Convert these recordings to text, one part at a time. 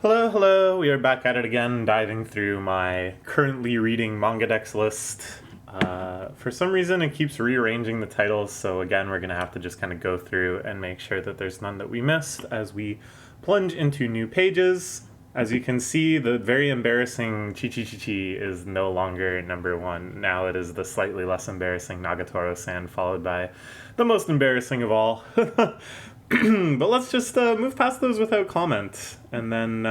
Hello, hello. We are back at it again, diving through my currently reading manga dex list. For some reason, it keeps rearranging the titles, so again, we're going to have to just kind of go through and make sure that there's none that we missed as we plunge into new pages. As you can see, the very embarrassing Chi Chi Chi Chi is no longer number one. Now it is the slightly less embarrassing Nagatoro-san, followed by the most embarrassing of all. But let's just move past those without comment, and then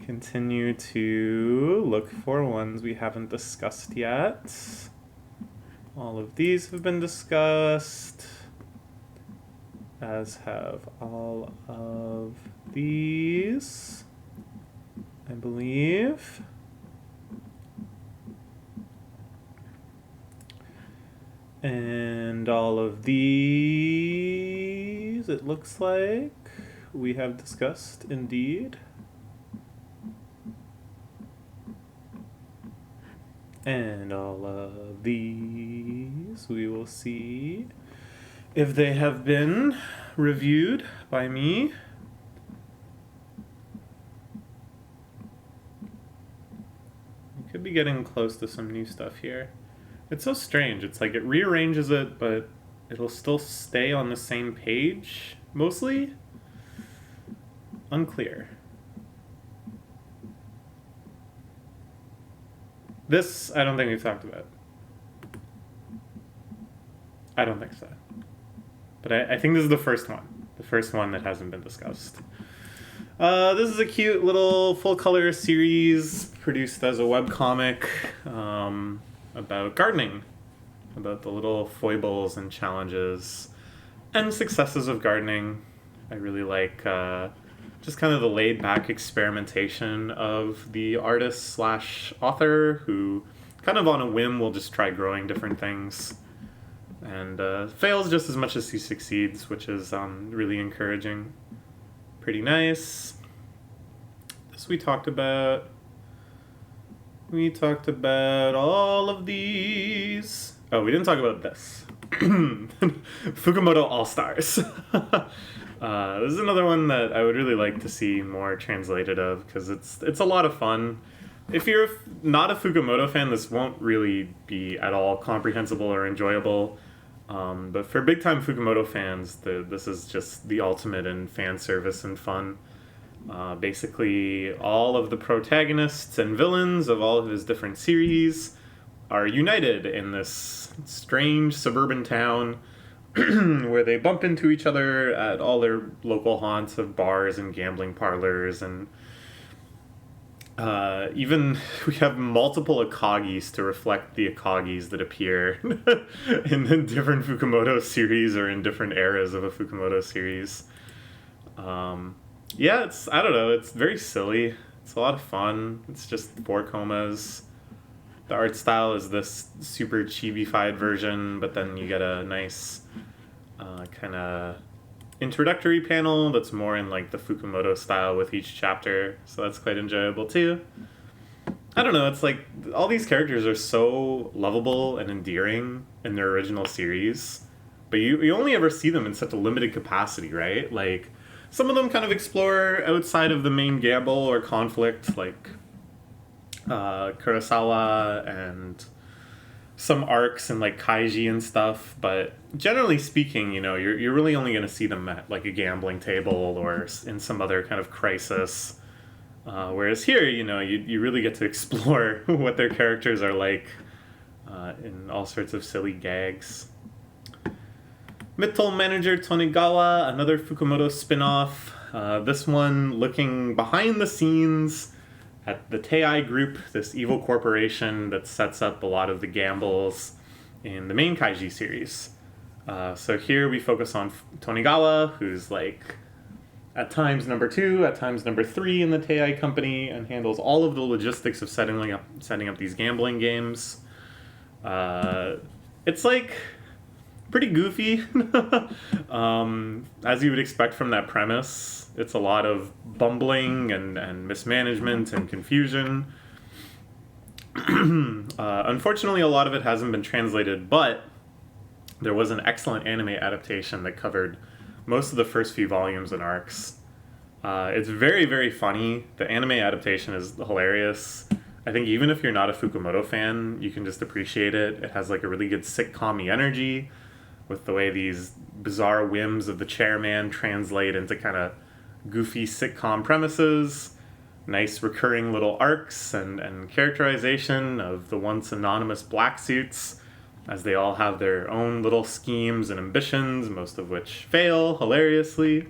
continue to look for ones we haven't discussed yet. All of these have been discussed, as have all of these, I believe. And all of these, it looks like, we have discussed indeed. And all of these, we will see if they have been reviewed by me. We could be getting close to some new stuff here. It's so strange. It's like it rearranges it, but it'll still stay on the same page, mostly. Unclear. This, I don't think we've talked about. I don't think so. But I think this is the first one. The first one that hasn't been discussed. This is a cute little full-color series produced as a webcomic about gardening. About the little foibles and challenges and successes of gardening. I really like just kind of the laid-back experimentation of the artist/author who kind of on a whim will just try growing different things and fails just as much as he succeeds, which is really encouraging. Pretty nice. This we talked about. We talked about all of these. Oh, we didn't talk about this. Fukumoto All-Stars. This is another one that I would really like to see more translated of, because it's a lot of fun. If you're not a Fukumoto fan, this won't really be at all comprehensible or enjoyable. But for big-time Fukumoto fans, this is just the ultimate in fan service and fun. Basically, all of the protagonists and villains of all of his different series are united in this strange suburban town where they bump into each other at all their local haunts of bars and gambling parlors, and even we have multiple Akagis to reflect the Akagis that appear in the different Fukumoto series or in different eras of a Fukumoto series. Yeah, I don't know, it's very silly. It's a lot of fun. It's just 4 comas. The art style is this super chibi-fied version, but then you get a nice kind of introductory panel that's more in like the Fukumoto style with each chapter, so that's quite enjoyable too. I don't know, it's like all these characters are so lovable and endearing in their original series, but you only ever see them in such a limited capacity, right? Like, some of them kind of explore outside of the main gamble or conflict, like Kurosawa and some arcs and like Kaiji and stuff, but generally speaking, you know, you're really only going to see them at like a gambling table or in some other kind of crisis. Whereas here, you know, you really get to explore what their characters are like in all sorts of silly gags. Middle Manager Tonegawa, another Fukumoto spin-off. This one looking behind the scenes at the Tei Group, this evil corporation that sets up a lot of the gambles in the main Kaiji series. So here we focus on Tonegawa, who's like at times number 2, at times number 3 in the Tei Company, and handles all of the logistics of setting up these gambling games. It's like pretty goofy, as you would expect from that premise. It's a lot of bumbling and mismanagement and confusion. Unfortunately, a lot of it hasn't been translated, but there was an excellent anime adaptation that covered most of the first few volumes and arcs. It's very, very funny. The anime adaptation is hilarious. I think even if you're not a Fukumoto fan, you can just appreciate it. It has like a really good sitcom-y energy with the way these bizarre whims of the chairman translate into kind of goofy sitcom premises. Nice recurring little arcs and characterization of the once anonymous black suits, as they all have their own little schemes and ambitions, most of which fail hilariously.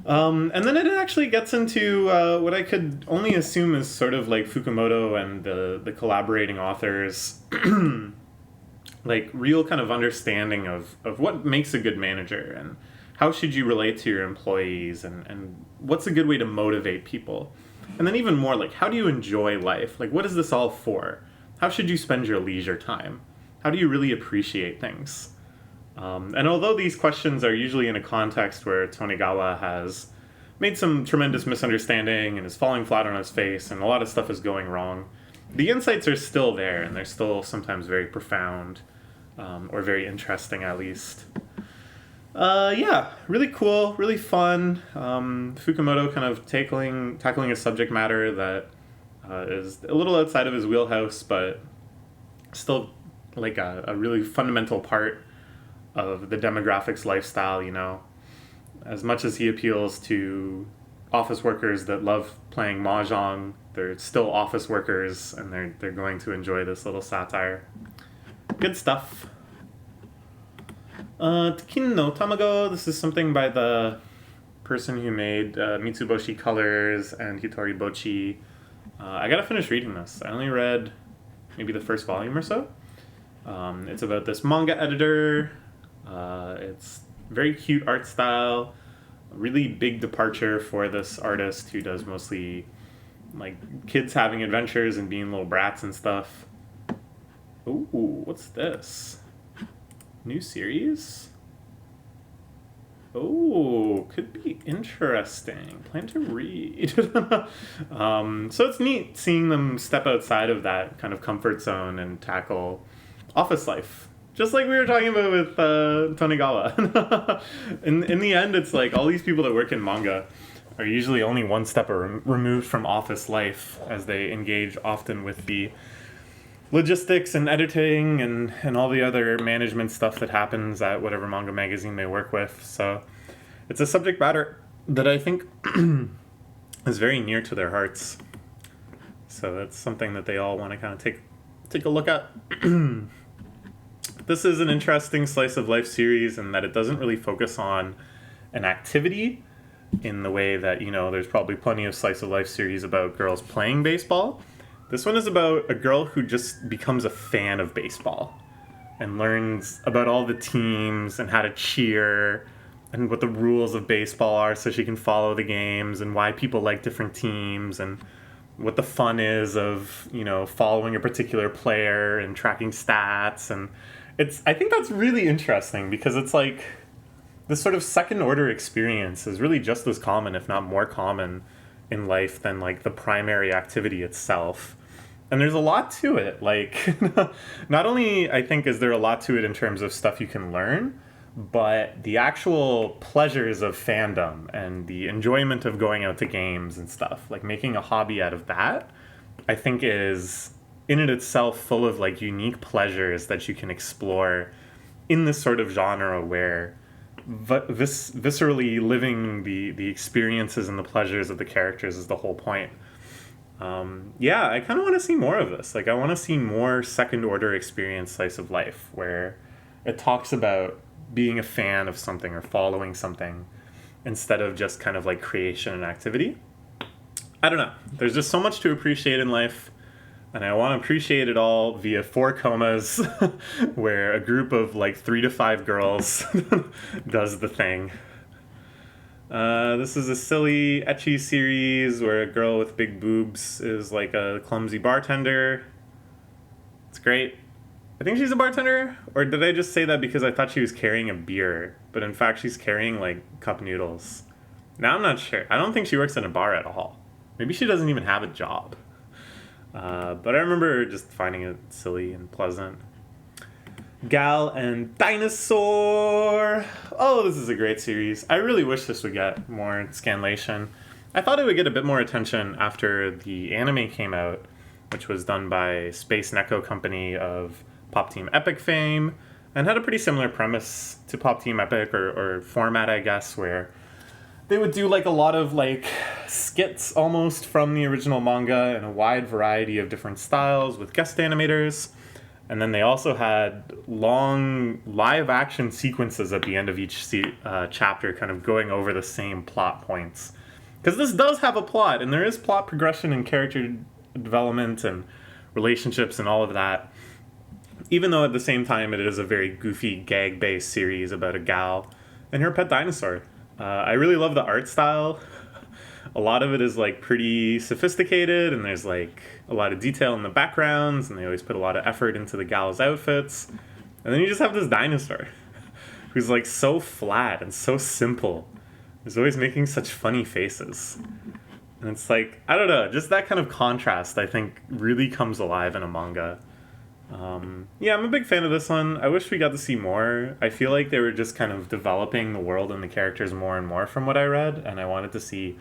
And then it actually gets into what I could only assume is sort of like Fukumoto and the collaborating authors, like real kind of understanding of what makes a good manager and how should you relate to your employees and what's a good way to motivate people. And then even more like, how do you enjoy life? Like, what is this all for? How should you spend your leisure time? How do you really appreciate things? And although these questions are usually in a context where Tonegawa has made some tremendous misunderstanding and is falling flat on his face and a lot of stuff is going wrong, the insights are still there and they're still sometimes very profound, or very interesting at least. Yeah, really cool, really fun. Fukumoto kind of tackling a subject matter that is a little outside of his wheelhouse, but still like a really fundamental part of the demographics lifestyle, you know. As much as he appeals to office workers that love playing mahjong, they're still office workers and they're going to enjoy this little satire. Good stuff. Kin no Tamago, this is something by the person who made Mitsuboshi Colors and Hitori Bochi. I gotta finish reading this. I only read maybe the first volume or so. It's about this manga editor. It's very cute art style, a really big departure for this artist who does mostly like kids having adventures and being little brats and stuff. Ooh, what's this? New series? Oh, could be interesting. Plan to read. So it's neat seeing them step outside of that kind of comfort zone and tackle office life. Just like we were talking about with Tonegawa. in the end, it's like all these people that work in manga are usually only one step removed from office life, as they engage often with the logistics and editing and all the other management stuff that happens at whatever manga magazine they work with. So it's a subject matter that I think is very near to their hearts. So that's something that they all want to kind of take a look at. This is an interesting slice of life series in that it doesn't really focus on an activity in the way that, you know, there's probably plenty of slice of life series about girls playing baseball. This one is about a girl who just becomes a fan of baseball and learns about all the teams and how to cheer and what the rules of baseball are so she can follow the games and why people like different teams and what the fun is of, you know, following a particular player and tracking stats. And I think that's really interesting because it's like this sort of second order experience is really just as common, if not more common in life than like the primary activity itself. And there's a lot to it. Like, not only I think is there a lot to it in terms of stuff you can learn, but the actual pleasures of fandom and the enjoyment of going out to games and stuff, like making a hobby out of that, I think is in it itself full of like unique pleasures that you can explore in this sort of genre where viscerally living the experiences and the pleasures of the characters is the whole point. Yeah, I kind of want to see more of this. Like, I want to see more second order experience slice of life where it talks about being a fan of something or following something instead of just kind of like creation and activity. I don't know. There's just so much to appreciate in life, and I want to appreciate it all via 4 comas where a group of like 3 to 5 girls does the thing. This is a silly ecchi series where a girl with big boobs is like a clumsy bartender. It's great. I think she's a bartender, or did I just say that because I thought she was carrying a beer, but in fact she's carrying like cup noodles. Now I'm not sure. I don't think she works in a bar at all. Maybe she doesn't even have a job. But I remember just finding it silly and pleasant. Gal and Dinosaur. Oh, this is a great series. I really wish this would get more scanlation. I thought it would get a bit more attention after the anime came out, which was done by Space Neko Company of Pop Team Epic fame, and had a pretty similar premise to Pop Team Epic, or format, I guess, where they would do like a lot of like skits almost from the original manga in a wide variety of different styles with guest animators. And then they also had long live action sequences at the end of each chapter, kind of going over the same plot points. Because this does have a plot, and there is plot progression and character development and relationships and all of that. Even though at the same time it is a very goofy gag-based series about a gal and her pet dinosaur. I really love the art style. A lot of it is like pretty sophisticated, and there's like a lot of detail in the backgrounds, and they always put a lot of effort into the gal's outfits. And then you just have this dinosaur who's like so flat and so simple. He's always making such funny faces. And it's like, I don't know, just that kind of contrast I think really comes alive in a manga. Yeah, I'm a big fan of this one. I wish we got to see more. I feel like they were just kind of developing the world and the characters more and more from what I read, and I wanted to see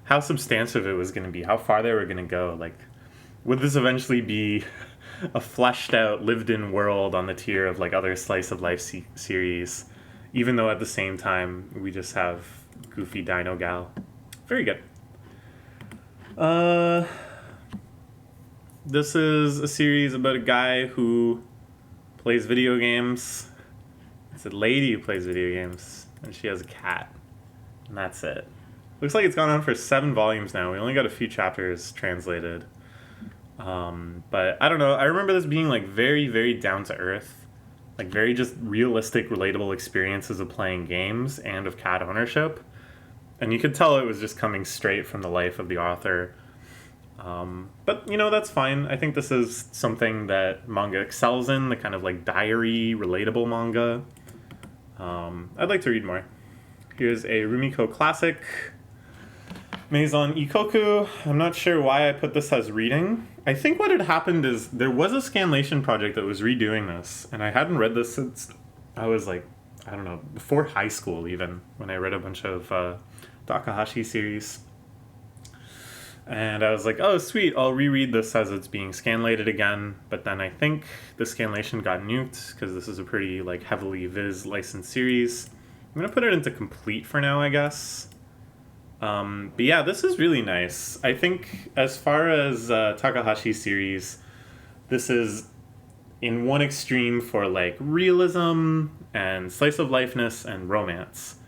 how substantive it was going to be, how far they were going to go. Like, would this eventually be a fleshed out, lived in world on the tier of like other slice of life series, even though at the same time we just have goofy Dino Gal. Very good. This is a series about a guy who plays video games. It's a lady who plays video games, and she has a cat. And that's it. Looks like it's gone on for 7 volumes now. We only got a few chapters translated. But I don't know. I remember this being like very, very down to earth. Like very just realistic, relatable experiences of playing games and of cat ownership. And you could tell it was just coming straight from the life of the author. But, you know, that's fine. I think this is something that manga excels in, the kind of like diary, relatable manga. I'd like to read more. Here's a Rumiko classic, Maison Ikoku. I'm not sure why I put this as reading. I think what had happened is there was a scanlation project that was redoing this, and I hadn't read this since I was like, I don't know, before high school even, when I read a bunch of Takahashi series. And I was like, oh, sweet, I'll reread this as it's being scanlated again. But then I think the scanlation got nuked, because this is a pretty like heavily Viz licensed series. I'm going to put it into complete for now, I guess. But yeah, this is really nice. I think as far as Takahashi series, this is in one extreme for like realism and slice of lifeness and romance.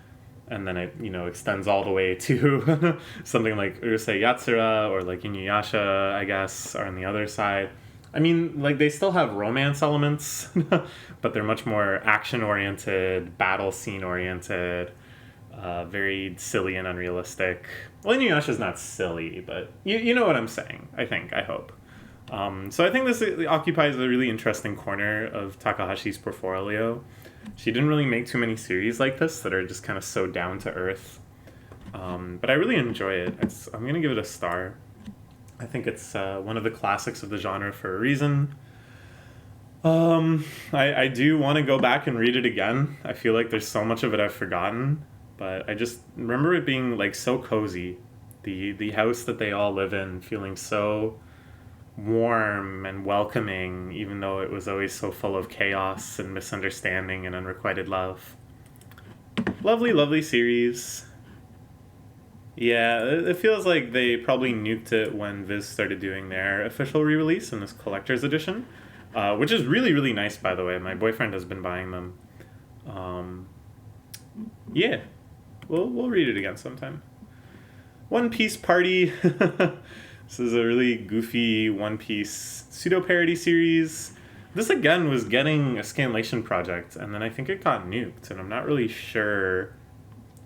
And then it, you know, extends all the way to something like Urusei Yatsura or like Inuyasha, I guess, are on the other side. I mean, like, they still have romance elements, but they're much more action-oriented, battle scene-oriented, very silly and unrealistic. Well, Inuyasha's not silly, but you know what I'm saying, I hope. So I think this occupies a really interesting corner of Takahashi's portfolio. She didn't really make too many series like this that are just kind of so down to earth. But I really enjoy it. I'm going to give it a star. I think it's one of the classics of the genre for a reason. I do want to go back and read it again. I feel like there's so much of it I've forgotten. But I just remember it being like so cozy. The house that they all live in feeling so warm and welcoming, even though it was always so full of chaos and misunderstanding and unrequited love. Lovely, lovely series. Yeah, it feels like they probably nuked it when Viz started doing their official re-release in this collector's edition, which is really, really nice, by the way. My boyfriend has been buying them. Yeah, we'll read it again sometime. One Piece Party. This is a really goofy One Piece pseudo-parody series. This, again, was getting a scanlation project, and then I think it got nuked, and I'm not really sure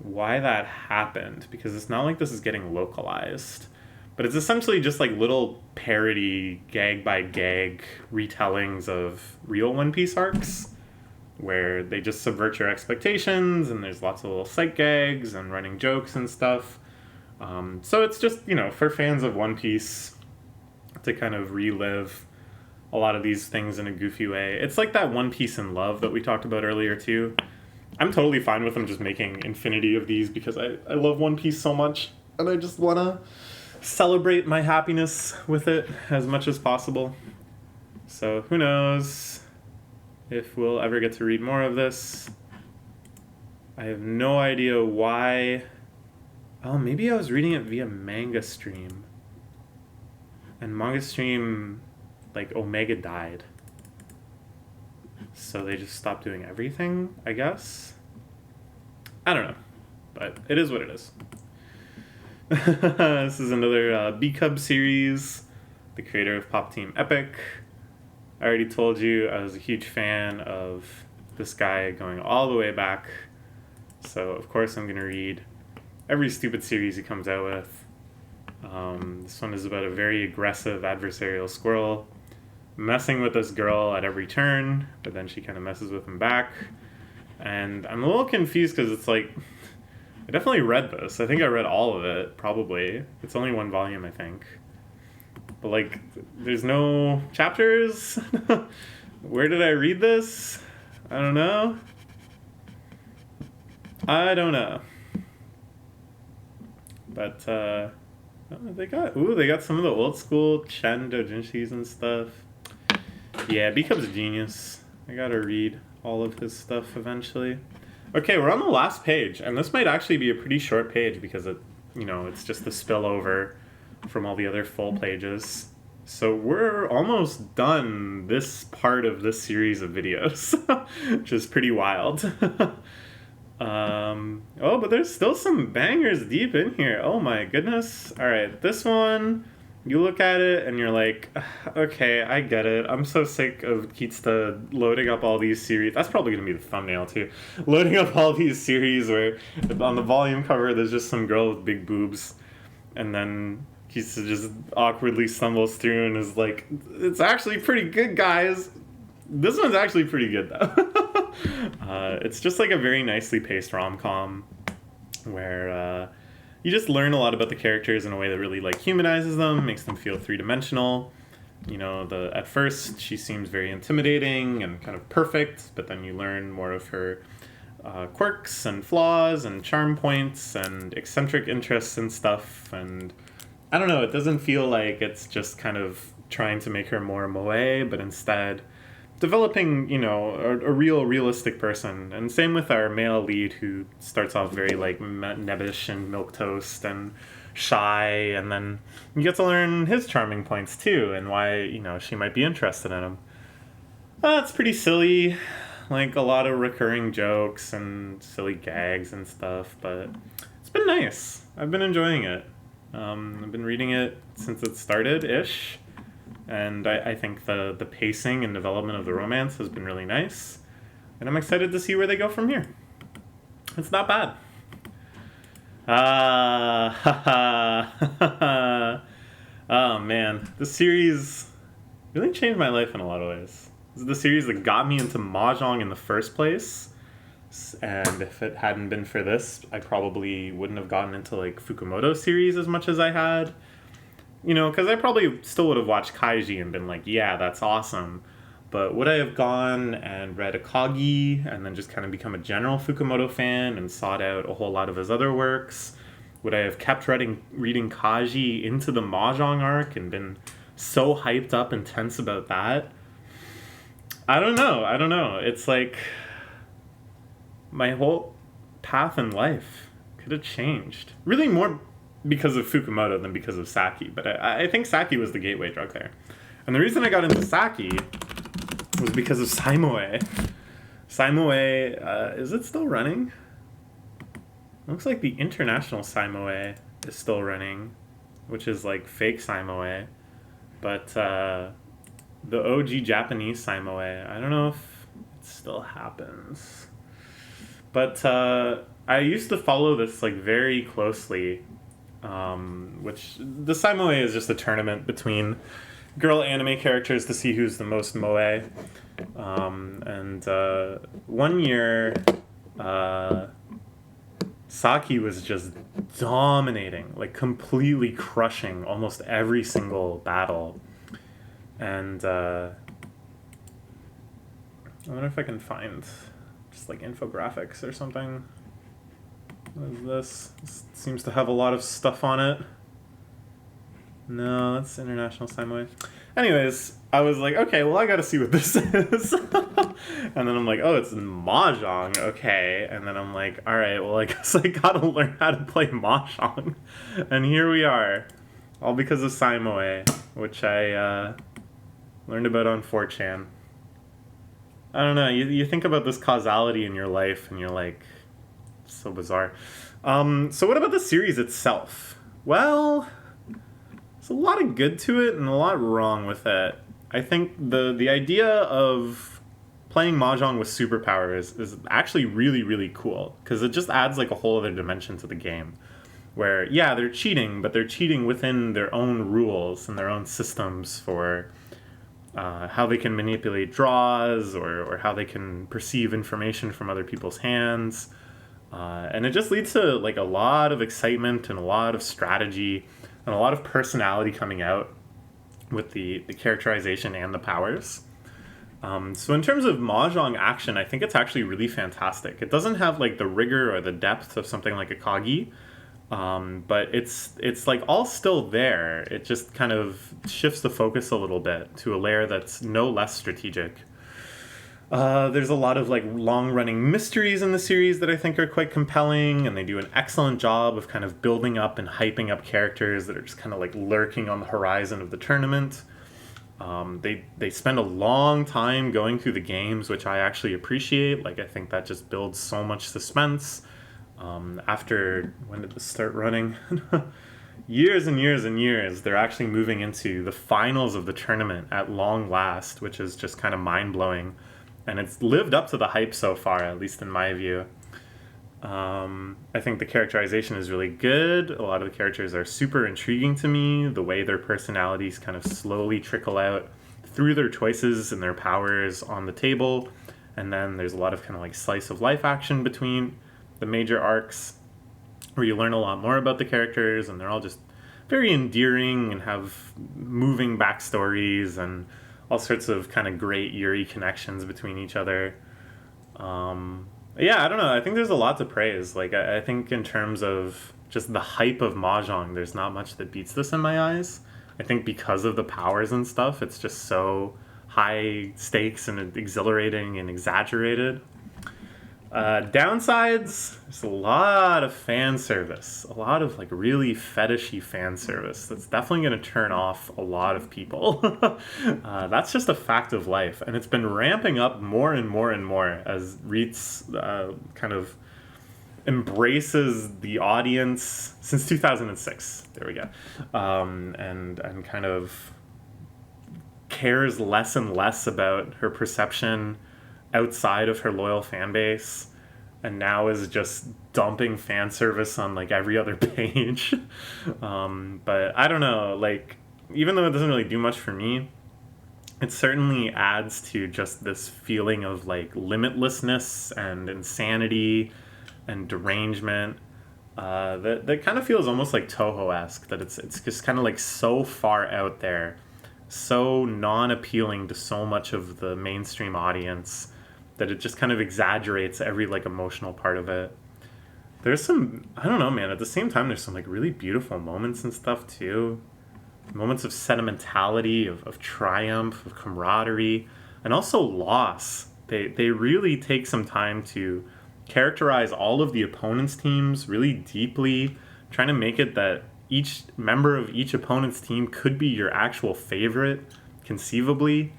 why that happened, because it's not like this is getting localized. But it's essentially just like little parody, gag-by-gag retellings of real One Piece arcs, where they just subvert your expectations, and there's lots of little sight gags and running jokes and stuff. So it's just, you know, for fans of One Piece to kind of relive a lot of these things in a goofy way. It's like that One Piece in Love that we talked about earlier too. I'm totally fine with them just making infinity of these because I love One Piece so much and I just want to celebrate my happiness with it as much as possible. So who knows if we'll ever get to read more of this. I have no idea why. Oh, maybe I was reading it via Manga Stream. And Manga Stream, like, Omega died. So they just stopped doing everything, I guess? I don't know. But it is what it is. This is another B-Cub series. The creator of Pop Team Epic. I already told you I was a huge fan of this guy going all the way back. So, of course, I'm going to read every stupid series he comes out with. This one is about a very aggressive adversarial squirrel messing with this girl at every turn, but then she kind of messes with him back. And I'm a little confused because it's like, I definitely read this. I think I read all of it, probably. It's only one volume, I think. But like, there's no chapters? Where did I read this? I don't know. But, they got some of the old school Chen doujinshis and stuff. Yeah, B-Cub's a genius. I gotta read all of his stuff eventually. Okay, we're on the last page, and this might actually be a pretty short page because it's just the spillover from all the other full pages. So we're almost done this part of this series of videos, which is pretty wild. But there's still some bangers deep in here. Oh my goodness. All right, this one, you look at it and you're like, okay, I get it. I'm so sick of Kitsuta loading up all these series. That's probably going to be the thumbnail too. Loading up all these series where on the volume cover there's just some girl with big boobs. And then Kitsuta just awkwardly stumbles through and is like, it's actually pretty good, guys. This one's actually pretty good though. It's just like a very nicely paced rom-com where you just learn a lot about the characters in a way that really like humanizes them, makes them feel three-dimensional. At first she seems very intimidating and kind of perfect, but then you learn more of her quirks and flaws and charm points and eccentric interests and stuff. And I don't know, it doesn't feel like it's just kind of trying to make her more moe, but instead developing, a realistic person. And same with our male lead, who starts off very like nebbish and milquetoast and shy, and then you get to learn his charming points too, and why she might be interested in him. It's pretty silly, like a lot of recurring jokes and silly gags and stuff, but it's been nice. I've been enjoying it. I've been reading it since it started ish. And I think the pacing and development of the romance has been really nice. And I'm excited to see where they go from here. It's not bad. Oh man, this series really changed my life in a lot of ways. This is the series that got me into Mahjong in the first place. And if it hadn't been for this, I probably wouldn't have gotten into like Fukumoto series as much as I had. Because I probably still would have watched Kaiji and been like, yeah, that's awesome. But would I have gone and read Akagi and then just kind of become a general Fukumoto fan and sought out a whole lot of his other works? Would I have kept reading Kaiji into the Mahjong arc and been so hyped up and tense about that? I don't know. It's like my whole path in life could have changed. Really more because of Fukumoto than because of sake, but I think sake was the gateway drug there. And the reason I got into sake was because of Saimoe. Saimoe, is it still running? Looks like the international Saimoe is still running, which is like fake Saimoe. But the OG Japanese Saimoe, I don't know if it still happens. But I used to follow this like very closely. Which the Saimoe is just a tournament between girl anime characters to see who's the most moe. One year, Saki was just dominating, like completely crushing almost every single battle. And I wonder if I can find just like infographics or something. What is this? This seems to have a lot of stuff on it. No, that's International Simway. Anyways, I was like, okay, well, I gotta see what this is. And then I'm like, oh, it's Mahjong, okay. And then I'm like, all right, well, I guess I gotta learn how to play Mahjong. And here we are, all because of Simway, which I learned about on 4chan. I don't know, you think about this causality in your life, and you're like, so bizarre. So what about the series itself? Well, there's a lot of good to it and a lot wrong with it. I think the idea of playing Mahjong with superpowers is actually really, really cool, because it just adds like a whole other dimension to the game. Where, yeah, they're cheating, but they're cheating within their own rules and their own systems for how they can manipulate draws, or how they can perceive information from other people's hands. And it just leads to like a lot of excitement and a lot of strategy and a lot of personality coming out with the characterization and the powers. So in terms of Mahjong action, I think it's actually really fantastic. It doesn't have like the rigor or the depth of something like a Kagi, but it's like all still there. It just kind of shifts the focus a little bit to a layer that's no less strategic. There's a lot of like long-running mysteries in the series that I think are quite compelling, and they do an excellent job of kind of building up and hyping up characters that are just kind of like lurking on the horizon of the tournament. They spend a long time going through the games, which I actually appreciate. Like, I think that just builds so much suspense. After, when did this start running? Years and years and years, they're actually moving into the finals of the tournament at long last, which is just kind of mind-blowing. And it's lived up to the hype so far, at least in my view. I think the characterization is really good. A lot of the characters are super intriguing to me. The way their personalities kind of slowly trickle out through their choices and their powers on the table. And then there's a lot of kind of like slice of life action between the major arcs, where you learn a lot more about the characters, and they're all just very endearing and have moving backstories and all sorts of kind of great Yuri connections between each other. Yeah, I don't know. I think there's a lot to praise. Like, I think in terms of just the hype of Mahjong, there's not much that beats this in my eyes. I think because of the powers and stuff, it's just so high stakes and exhilarating and exaggerated. Downsides, there's a lot of fan service, a lot of like really fetishy fan service that's definitely going to turn off a lot of people. That's just a fact of life, and it's been ramping up more and more and more as Reitz kind of embraces the audience since 2006. There we go. And kind of cares less and less about her perception outside of her loyal fan base, and now is just dumping fan service on like every other page. But I don't know, like, even though it doesn't really do much for me, it certainly adds to just this feeling of like limitlessness and insanity and derangement that kind of feels almost like Toho-esque, that it's just kind of like so far out there, so non-appealing to so much of the mainstream audience, that it just kind of exaggerates every like emotional part of it. There's some, I don't know, man, at the same time there's some like really beautiful moments and stuff too. Moments of sentimentality, of triumph, of camaraderie, and also loss. They really take some time to characterize all of the opponent's teams really deeply, trying to make it that each member of each opponent's team could be your actual favorite, conceivably.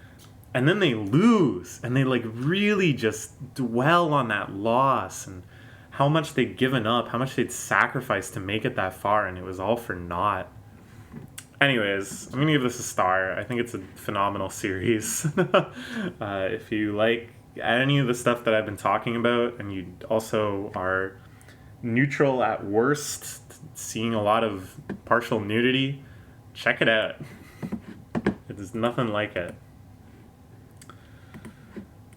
And then they lose, and they like really just dwell on that loss and how much they'd given up, how much they'd sacrificed to make it that far, and it was all for naught. Anyways, I'm going to give this a star. I think it's a phenomenal series. If you like any of the stuff that I've been talking about, and you also are neutral at worst, seeing a lot of partial nudity, check it out. There's nothing like it.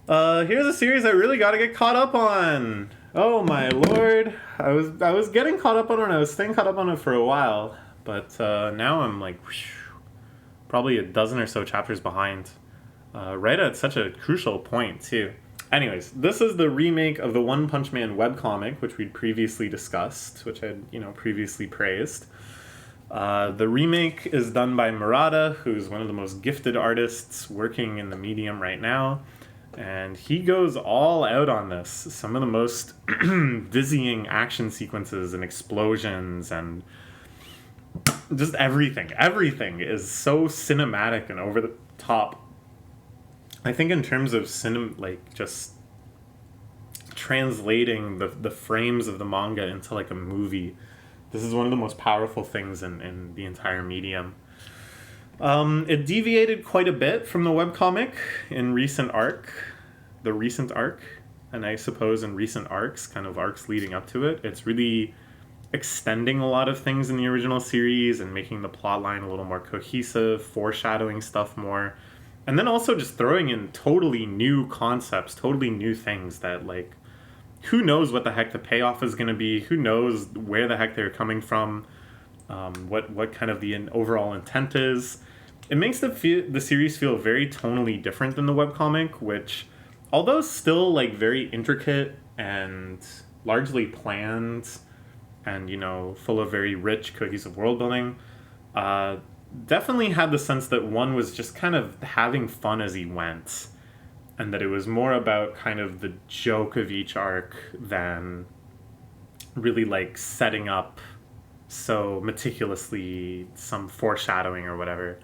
Here's a series I really got to get caught up on. Oh my lord. I was getting caught up on it, and I was staying caught up on it for a while. But now I'm like, probably a dozen or so chapters behind, right at such a crucial point too. Anyways, this is the remake of the One Punch Man webcomic, which we'd previously discussed, which I'd previously praised. The remake is done by Murata, who's one of the most gifted artists working in the medium right now. And he goes all out on this. Some of the most dizzying action sequences and explosions and just everything. Everything is so cinematic and over the top. I think in terms of just translating the frames of the manga into like a movie, this is one of the most powerful things in the entire medium. It deviated quite a bit from the webcomic in the recent arc, and I suppose in recent arcs, kind of arcs leading up to it. It's really extending a lot of things in the original series and making the plotline a little more cohesive, foreshadowing stuff more. And then also just throwing in totally new concepts, totally new things that, like, who knows what the heck the payoff is going to be? Who knows where the heck they're coming from? What kind of the overall intent is? It makes the series feel very tonally different than the webcomic, which, although still, like, very intricate and largely planned and, full of very rich, cohesive world building, definitely had the sense that one was just kind of having fun as he went, and that it was more about kind of the joke of each arc than really like setting up so meticulously some foreshadowing or whatever.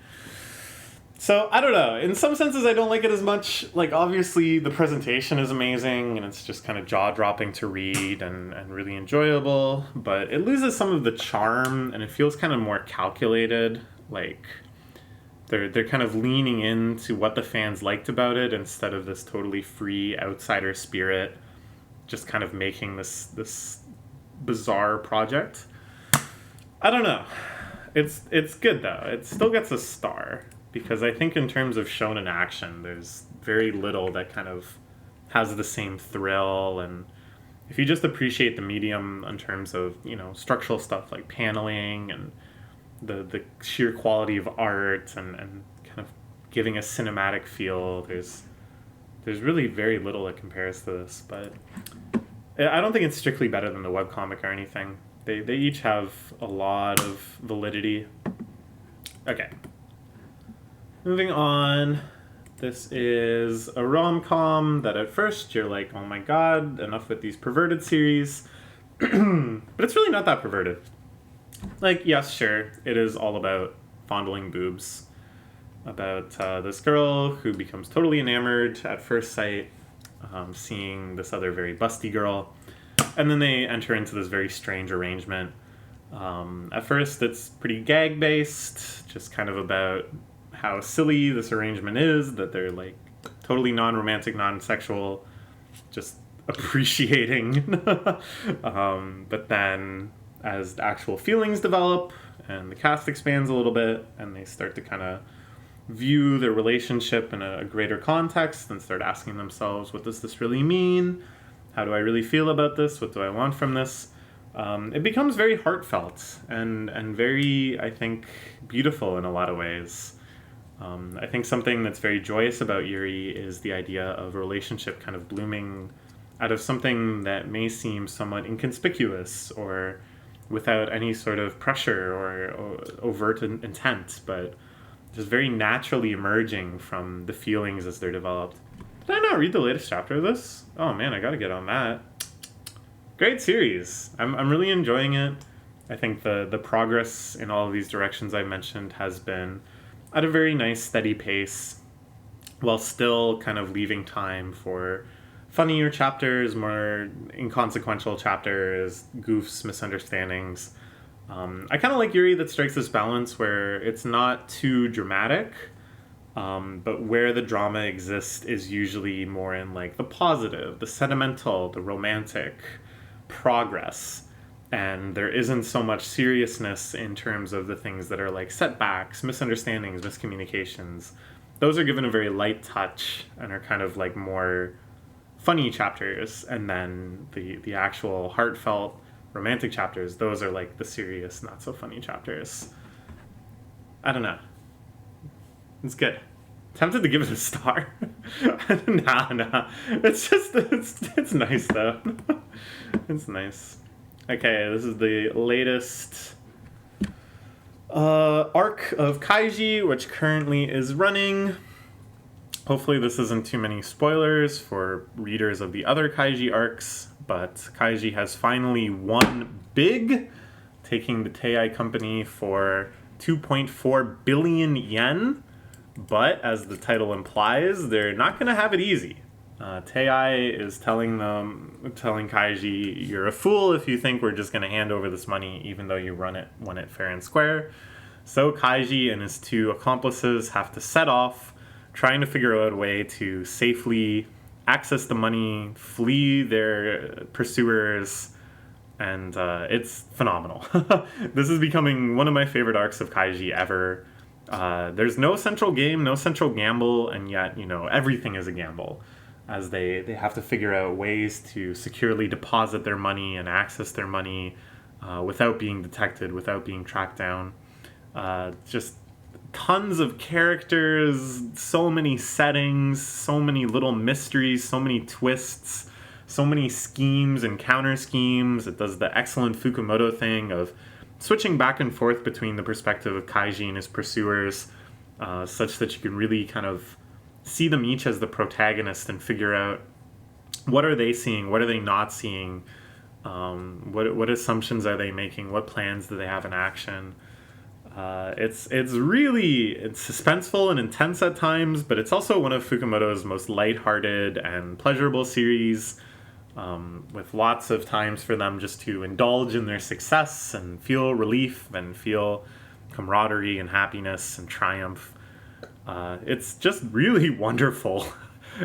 So I don't know, in some senses I don't like it as much. Like, obviously the presentation is amazing and it's just kind of jaw-dropping to read and really enjoyable, but it loses some of the charm and it feels kind of more calculated. Like, they're kind of leaning into what the fans liked about it instead of this totally free outsider spirit, just kind of making this bizarre project. I don't know. It's good though. It still gets a star because I think in terms of shonen action, there's very little that kind of has the same thrill. And if you just appreciate the medium in terms of structural stuff like paneling and the sheer quality of art and kind of giving a cinematic feel, there's really very little that compares to this. But I don't think it's strictly better than the webcomic or anything. They each have a lot of validity. Okay. Moving on. This is a rom-com that at first you're like, oh my god, enough with these perverted series. But it's really not that perverted. Like, yes, sure, it is all about fondling boobs. About this girl who becomes totally enamored at first sight, seeing this other very busty girl. And then they enter into this very strange arrangement. At first, it's pretty gag-based, just kind of about how silly this arrangement is, that they're, like, totally non-romantic, non-sexual, just appreciating. But then, as the actual feelings develop, and the cast expands a little bit, and they start to kind of view their relationship in a greater context, and start asking themselves, what does this really mean? How do I really feel about this? What do I want from this? It becomes very heartfelt and very, I think, beautiful in a lot of ways. I think something that's very joyous about Yuri is the idea of a relationship kind of blooming out of something that may seem somewhat inconspicuous or without any sort of pressure or overt intent, but just very naturally emerging from the feelings as they're developed. Did I not read the latest chapter of this? Oh man, I gotta get on that. Great series. I'm really enjoying it. I think the progress in all of these directions I mentioned has been at a very nice steady pace, while still kind of leaving time for funnier chapters, more inconsequential chapters, goofs, misunderstandings. I kind of like Yuri that strikes this balance where it's not too dramatic, but where the drama exists is usually more in like the positive, the sentimental, the romantic progress. And there isn't so much seriousness in terms of the things that are like setbacks, misunderstandings, miscommunications. Those are given a very light touch and are kind of like more funny chapters. And then the actual heartfelt romantic chapters, those are like the serious, not so funny chapters. I don't know. It's good. Tempted to give it a star. Nah. It's nice though. It's nice. Okay, this is the latest arc of Kaiji, which currently is running. Hopefully this isn't too many spoilers for readers of the other Kaiji arcs, but Kaiji has finally won big, taking the Tei company for 2.4 billion yen. But as the title implies, they're not going to have it easy. Tei is telling Kaiji, you're a fool if you think we're just going to hand over this money, even though you won it fair and square. So Kaiji and his two accomplices have to set off, trying to figure out a way to safely access the money, flee their pursuers, and it's phenomenal. This is becoming one of my favorite arcs of Kaiji ever. There's no central game, no central gamble, and yet, everything is a gamble, as they have to figure out ways to securely deposit their money and access their money without being detected, without being tracked down. Just tons of characters, so many settings, so many little mysteries, so many twists, so many schemes and counter schemes. It does the excellent Fukumoto thing of switching back and forth between the perspective of Kaiji and his pursuers, such that you can really kind of see them each as the protagonist and figure out what are they seeing, what are they not seeing, what assumptions are they making, what plans do they have in action. It's suspenseful and intense at times, but it's also one of Fukumoto's most lighthearted and pleasurable series, with lots of times for them just to indulge in their success and feel relief and feel camaraderie and happiness and triumph. It's just really wonderful.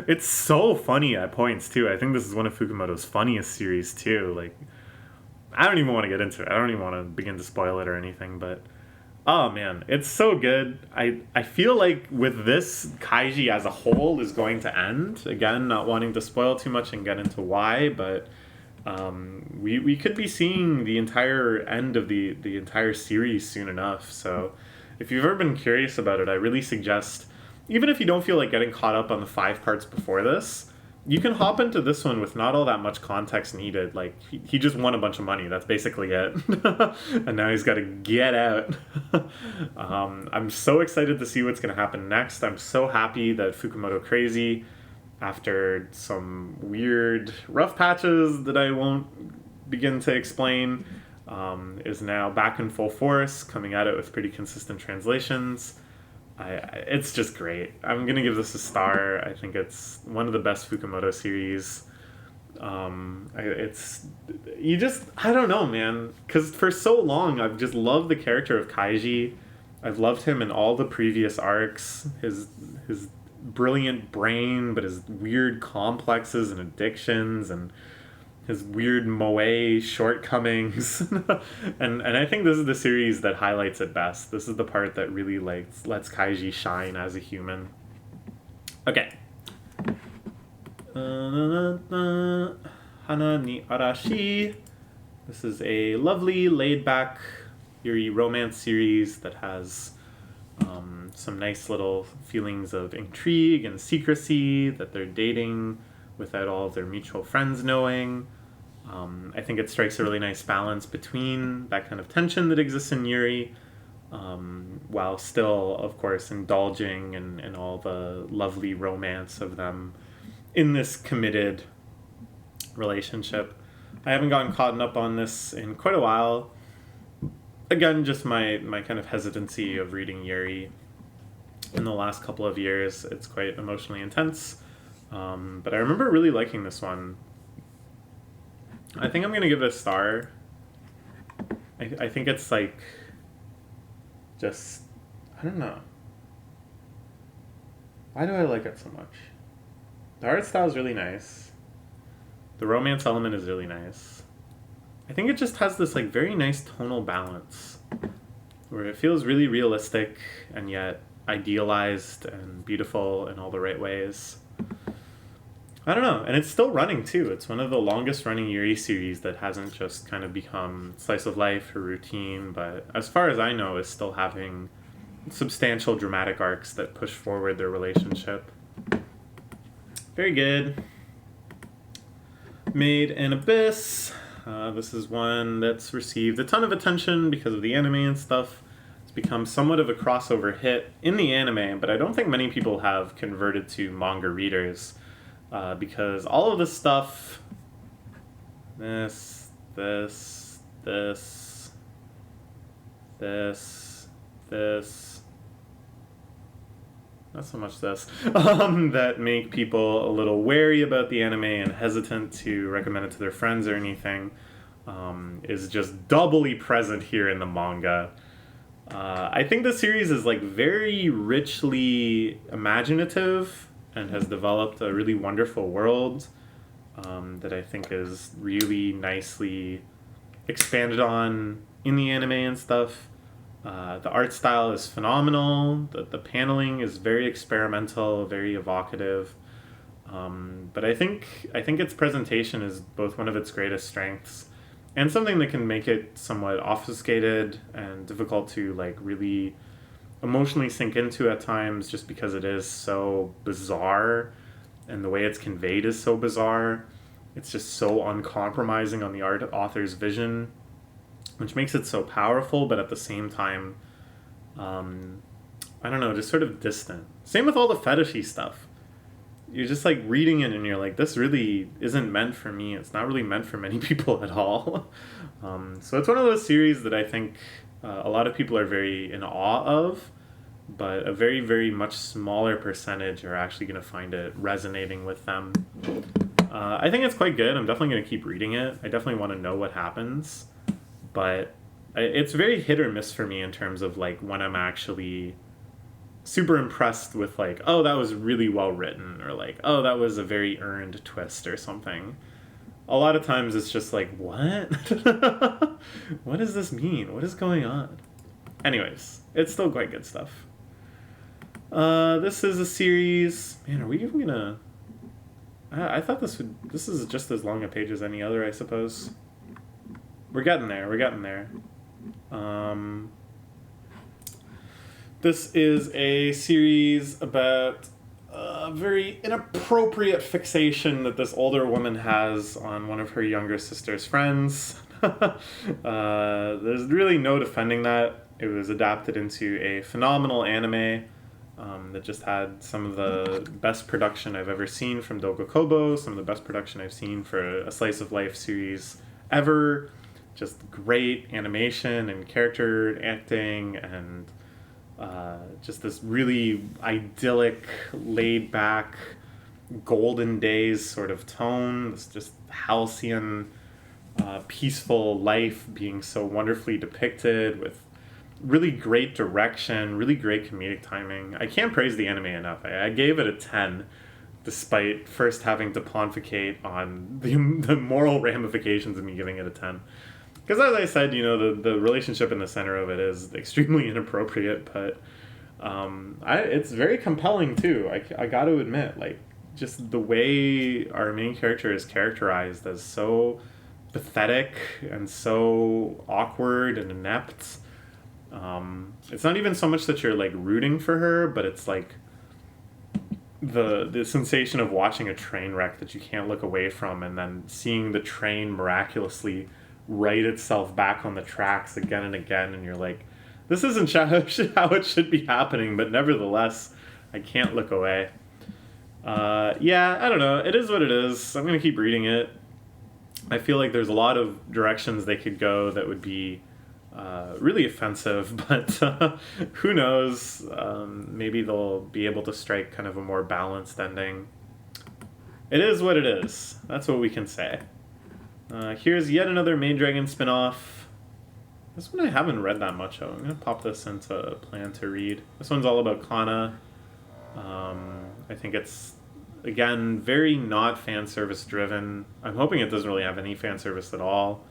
It's so funny at points, too. I think this is one of Fukumoto's funniest series, too. Like, I don't even want to get into it. I don't even want to begin to spoil it or anything, but oh man, it's so good. I feel like with this, Kaiji as a whole is going to end. Again, not wanting to spoil too much and get into why, but we could be seeing the entire end of the entire series soon enough. So if you've ever been curious about it, I really suggest, even if you don't feel like getting caught up on the 5 parts before this, you can hop into this one with not all that much context needed. Like, he just won a bunch of money. That's basically it. And now he's got to get out. I'm so excited to see what's going to happen next. I'm so happy that Fukumoto Crazy, after some weird rough patches that I won't begin to explain, is now back in full force, coming at it with pretty consistent translations. It's just great. I'm gonna give this a star. I think it's one of the best Fukumoto series. I don't know, man, because for so long I've just loved the character of Kaiji. I've loved him in all the previous arcs. His brilliant brain, but his weird complexes and addictions and his weird moe shortcomings. and I think this is the series that highlights it best. This is the part that really lets Kaiji shine as a human. Okay. Hana ni Arashi. This is a lovely, laid-back yuri romance series that has some nice little feelings of intrigue and secrecy, that they're dating without all of their mutual friends knowing. I think it strikes a really nice balance between that kind of tension that exists in Yuri, while still, of course, indulging in all the lovely romance of them in this committed relationship. I haven't gotten caught up on this in quite a while. Again, just my kind of hesitancy of reading Yuri in the last couple of years. It's quite emotionally intense. But I remember really liking this one. I think I'm going to give it a star. I think it's like, just, I don't know. Why do I like it so much? The art style is really nice. The romance element is really nice. I think it just has this like very nice tonal balance where it feels really realistic and yet idealized and beautiful in all the right ways. I don't know, and it's still running too. It's one of the longest running Yuri series that hasn't just kind of become slice of life or routine, but as far as I know is still having substantial dramatic arcs that push forward their relationship. Very good. Made in Abyss. This is one that's received a ton of attention because of the anime and stuff. It's become somewhat of a crossover hit in the anime, but I don't think many people have converted to manga readers because all of this stuff, this, not so much this, that make people a little wary about the anime and hesitant to recommend it to their friends or anything, is just doubly present here in the manga. I think the series is like very richly imaginative and has developed a really wonderful world that I think is really nicely expanded on in the anime and stuff. The art style is phenomenal. The paneling is very experimental, very evocative. But I think its presentation is both one of its greatest strengths and something that can make it somewhat obfuscated and difficult to like really emotionally sink into at times, just because it is so bizarre and the way it's conveyed is so bizarre. It's just so uncompromising on the author's vision, which makes it so powerful, but at the same time, I don't know, just sort of distant. Same with all the fetishy stuff. You're just like reading it and you're like, this really isn't meant for me. It's not really meant for many people at all. So it's one of those series that I think a lot of people are very in awe of, but a very, very much smaller percentage are actually going to find it resonating with them. I think it's quite good. I'm definitely going to keep reading it. I definitely want to know what happens. But it's very hit or miss for me in terms of like when I'm actually super impressed with like, oh, that was really well written, or like, oh, that was a very earned twist or something. A lot of times it's just like, what? What does this mean? What is going on? Anyways, it's still quite good stuff. This is a series. Man, are we even gonna... I thought this is just as long a page as any other, I suppose. We're getting there. This is a series about a very inappropriate fixation that this older woman has on one of her younger sister's friends. There's really no defending that. It was adapted into a phenomenal anime that just had some of the best production I've ever seen from Doga Kobo, some of the best production I've seen for a slice of life series ever. Just great animation and character acting and just this really idyllic, laid-back, golden days sort of tone. This just halcyon, peaceful life being so wonderfully depicted with really great direction, really great comedic timing. I can't praise the anime enough. I gave it a 10, despite first having to pontificate on the moral ramifications of me giving it a 10. Because as I said, you know, the relationship in the center of it is extremely inappropriate, but it's very compelling too. I got to admit, like, just the way our main character is characterized as so pathetic and so awkward and inept. It's not even so much that you're like rooting for her, but it's like the sensation of watching a train wreck that you can't look away from, and then seeing the train miraculously right itself back on the tracks again and again, and you're like, this isn't how it should be happening, but nevertheless, I can't look away. Yeah, I don't know. It is what it is. I'm going to keep reading it. I feel like there's a lot of directions they could go that would be really offensive, but who knows? Maybe they'll be able to strike kind of a more balanced ending. It is what it is. That's what we can say. Here's yet another Maid Dragon spin-off. This one I haven't read that much of. I'm going to pop this into a plan to read. This one's all about Kana. I think it's, again, very not fan service driven. I'm hoping it doesn't really have any fan service at all.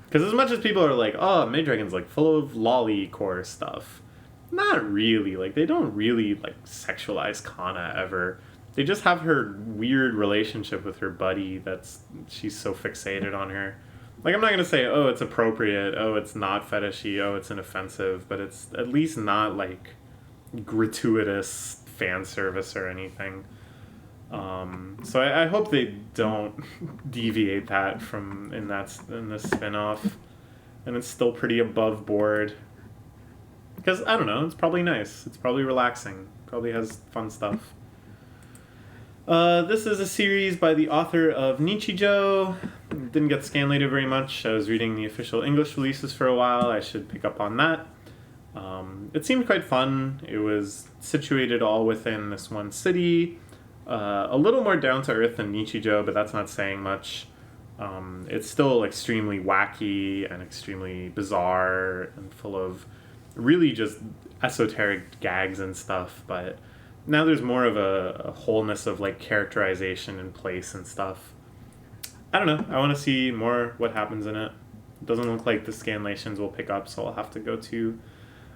Because as much as people are like, oh, Maid Dragon's like full of lolly core stuff, not really. Like, they don't really like sexualize Kana ever. They just have her weird relationship with her buddy she's so fixated on her. Like, I'm not going to say, oh, it's appropriate, oh, it's not fetishy, oh, it's inoffensive, but it's at least not, like, gratuitous fan service or anything. So I hope they don't deviate that from in this spin-off, and it's still pretty above board. Because, I don't know, it's probably nice. It's probably relaxing. Probably has fun stuff. This is a series by the author of Nichijou. Didn't get scanlated very much. I was reading the official English releases for a while. I should pick up on that. It seemed quite fun. It was situated all within this one city. A little more down to earth than Nichijou, but that's not saying much. It's still extremely wacky and extremely bizarre and full of really just esoteric gags and stuff, but now there's more of a wholeness of like characterization and place and stuff. I don't know. I want to see more what happens in it. It doesn't look like the scanlations will pick up, so I'll have to go to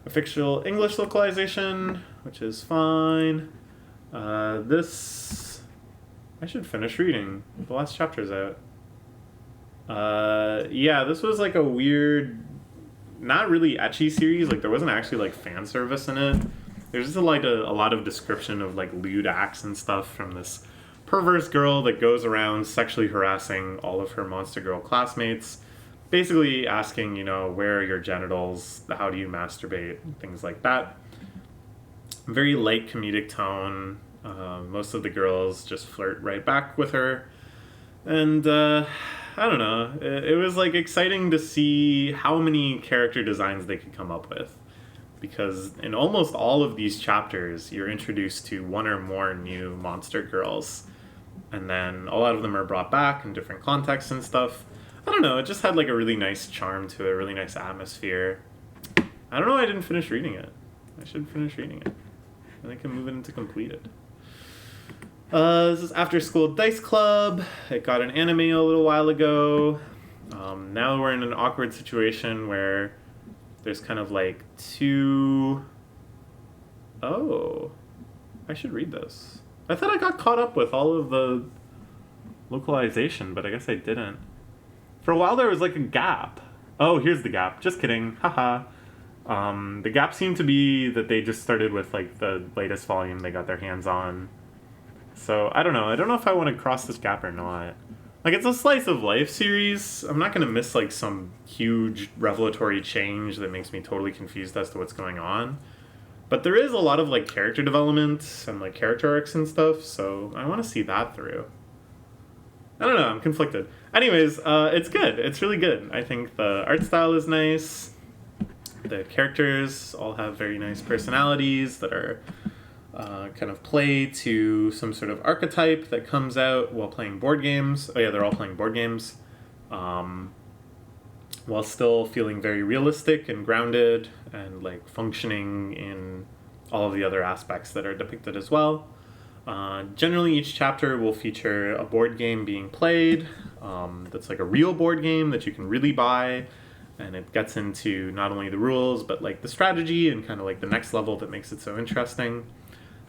a fictional English localization, which is fine. This I should finish reading. The last chapter's out. Yeah, this was like a weird, not really ecchi series. Like, there wasn't actually like fan service in it. There's just a lot of description of like lewd acts and stuff from this perverse girl that goes around sexually harassing all of her Monster Girl classmates, basically asking, where are your genitals? How do you masturbate? Things like that. Very light comedic tone. Most of the girls just flirt right back with her. And I don't know. It was like exciting to see how many character designs they could come up with. Because in almost all of these chapters, you're introduced to one or more new monster girls. And then a lot of them are brought back in different contexts and stuff. I don't know, it just had like a really nice charm to it, a really nice atmosphere. I don't know why I didn't finish reading it. I should finish reading it. And I can move it into completed. This is After School Dice Club. It got an anime a little while ago. Now we're in an awkward situation where there's kind of like two... Oh, I should read this. I thought I got caught up with all of the localization, but I guess I didn't. For a while there was like a gap. Oh, here's the gap. Just kidding. Haha. The gap seemed to be that they just started with like the latest volume they got their hands on. So I don't know. I don't know if I want to cross this gap or not. Like, it's a slice of life series. I'm not going to miss like some huge revelatory change that makes me totally confused as to what's going on. But there is a lot of like character development and like character arcs and stuff, so I want to see that through. I don't know, I'm conflicted. Anyways, it's good. It's really good. I think the art style is nice. The characters all have very nice personalities that are kind of play to some sort of archetype that comes out while playing board games. Oh yeah, they're all playing board games. While still feeling very realistic and grounded and like functioning in all of the other aspects that are depicted as well. Generally, each chapter will feature a board game being played that's like a real board game that you can really buy, and it gets into not only the rules but like the strategy and kind of like the next level that makes it so interesting.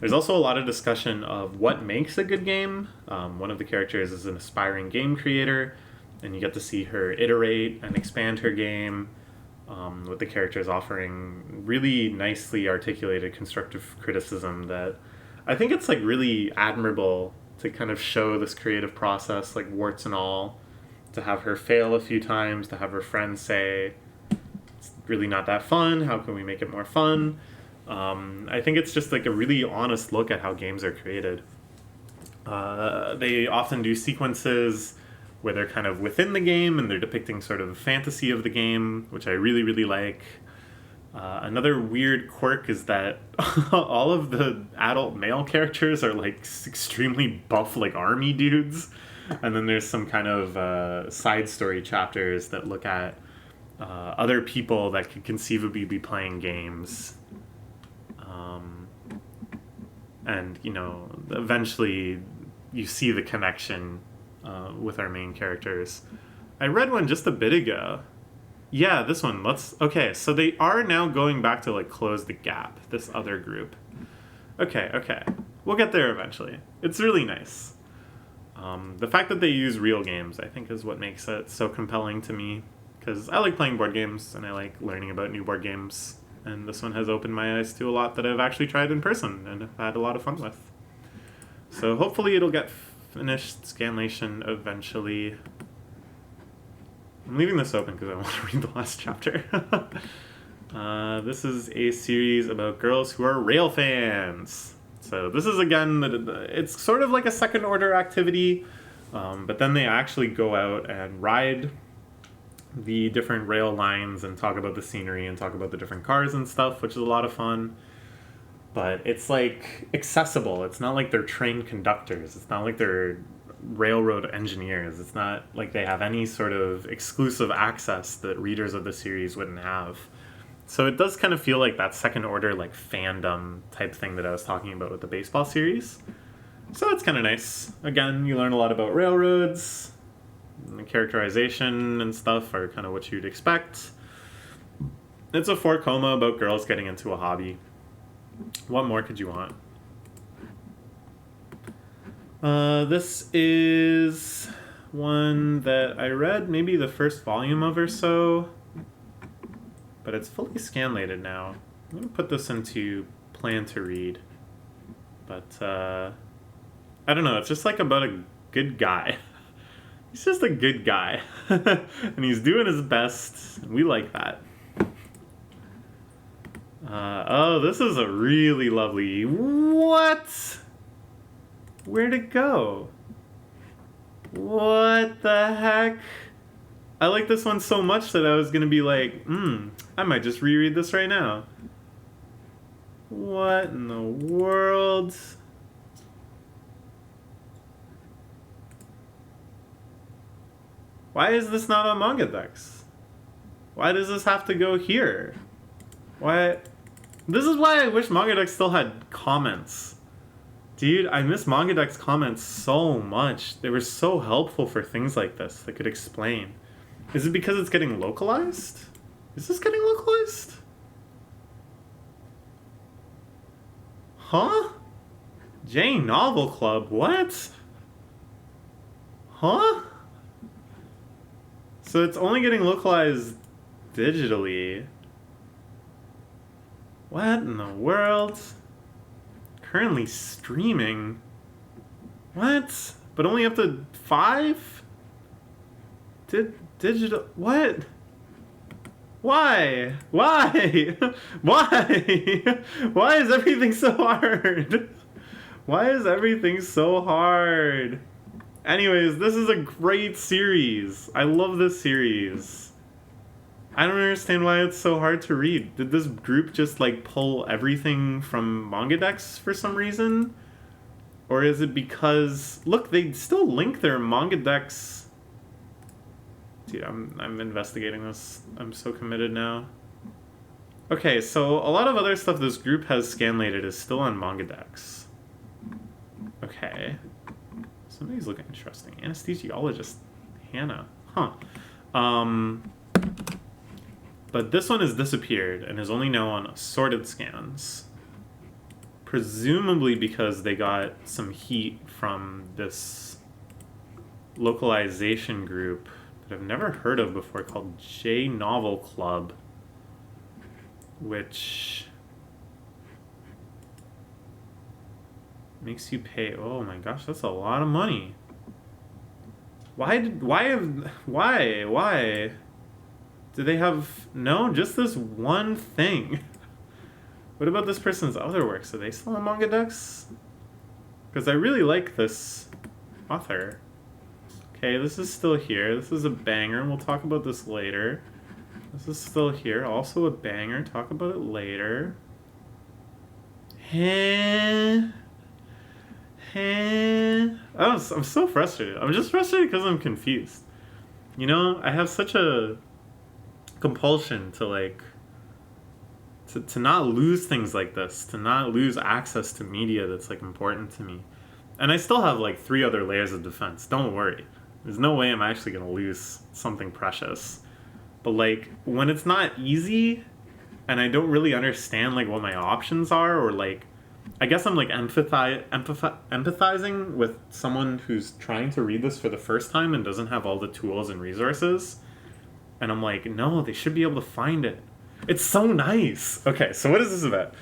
There's also a lot of discussion of what makes a good game. One of the characters is an aspiring game creator, and you get to see her iterate and expand her game, with the characters offering really nicely articulated constructive criticism that I think it's like really admirable to kind of show this creative process, like warts and all, to have her fail a few times, to have her friends say, it's really not that fun, how can we make it more fun? I think it's just like a really honest look at how games are created. They often do sequences where they're kind of within the game and they're depicting sort of the fantasy of the game, which I really, really like. Another weird quirk is that all of the adult male characters are like extremely buff, like army dudes. And then there's some kind of side story chapters that look at other people that could conceivably be playing games. And, eventually you see the connection with our main characters. I read one just a bit ago. Yeah, this one. Okay, so they are now going back to, like, close the gap, this other group. Okay. We'll get there eventually. It's really nice. The fact that they use real games, I think, is what makes it so compelling to me, because I like playing board games and I like learning about new board games, and this one has opened my eyes to a lot that I've actually tried in person and have had a lot of fun with. So hopefully it'll get finished scanlation eventually. I'm leaving this open because I want to read the last chapter. This is a series about girls who are rail fans. So this is, again, it's sort of like a second order activity, but then they actually go out and ride the different rail lines and talk about the scenery and talk about the different cars and stuff, which is a lot of fun. But it's like accessible. It's not like they're trained conductors. It's not like they're railroad engineers. It's not like they have any sort of exclusive access that readers of the series wouldn't have. So it does kind of feel like that second order, like, fandom type thing that I was talking about with the baseball series. So it's kind of nice. Again, you learn a lot about railroads. And the characterization and stuff are kind of what you'd expect. It's a 4-coma about girls getting into a hobby. What more could you want? This is one that I read maybe the first volume of or so, but it's fully scanlated now. I'm going to put this into plan to read, but I don't know, it's just like about a good guy. He's just a good guy, and he's doing his best, and we like that. Oh, this is a really lovely... What? Where'd it go? What the heck? I like this one so much that I was gonna be like, I might just reread this right now. What in the world? Why is this not on Manga Dex? Why does this have to go here? Why? This is why I wish Manga Dex still had comments. Dude, I miss Manga Dex comments so much. They were so helpful for things like this that could explain. Is it because it's getting localized? Is this getting localized? Huh? J Novel Club, what? Huh? So it's only getting localized digitally. What in the world? Currently streaming? What? But only up to 5? Digital... What? Why? Why? Why? Why is everything so hard? Why is everything so hard? Anyways, this is a great series. I love this series. I don't understand why it's so hard to read. Did this group just, like, pull everything from Manga Dex for some reason? Or is it because... Look, they still link their Manga Dex... Dude, I'm investigating this. I'm so committed now. Okay, so a lot of other stuff this group has scanlated is still on Manga Dex. Okay. Somebody's looking interesting. Anesthesiologist Hannah. Huh. But this one has disappeared and is only now on assorted scans. Presumably because they got some heat from this localization group that I've never heard of before called J Novel Club, which makes you pay. Oh my gosh, that's a lot of money. Why? Do they have... No, just this one thing. What about this person's other works? Are they still on Manga Dex? Because I really like this author. Okay, this is still here. This is a banger, and we'll talk about this later. This is still here. Also a banger. Talk about it later. Oh, I'm so frustrated. I'm just frustrated because I'm confused. You know, I have such a compulsion to, like, to not lose things like this, to not lose access to media that's, like, important to me. And I still have, like, 3 other layers of defense. Don't worry. There's no way I'm actually going to lose something precious. But, like, when it's not easy and I don't really understand, like, what my options are, or, like, I guess I'm like empathizing with someone who's trying to read this for the first time and doesn't have all the tools and resources. And I'm like, no, they should be able to find it. It's so nice. Okay, so what is this about?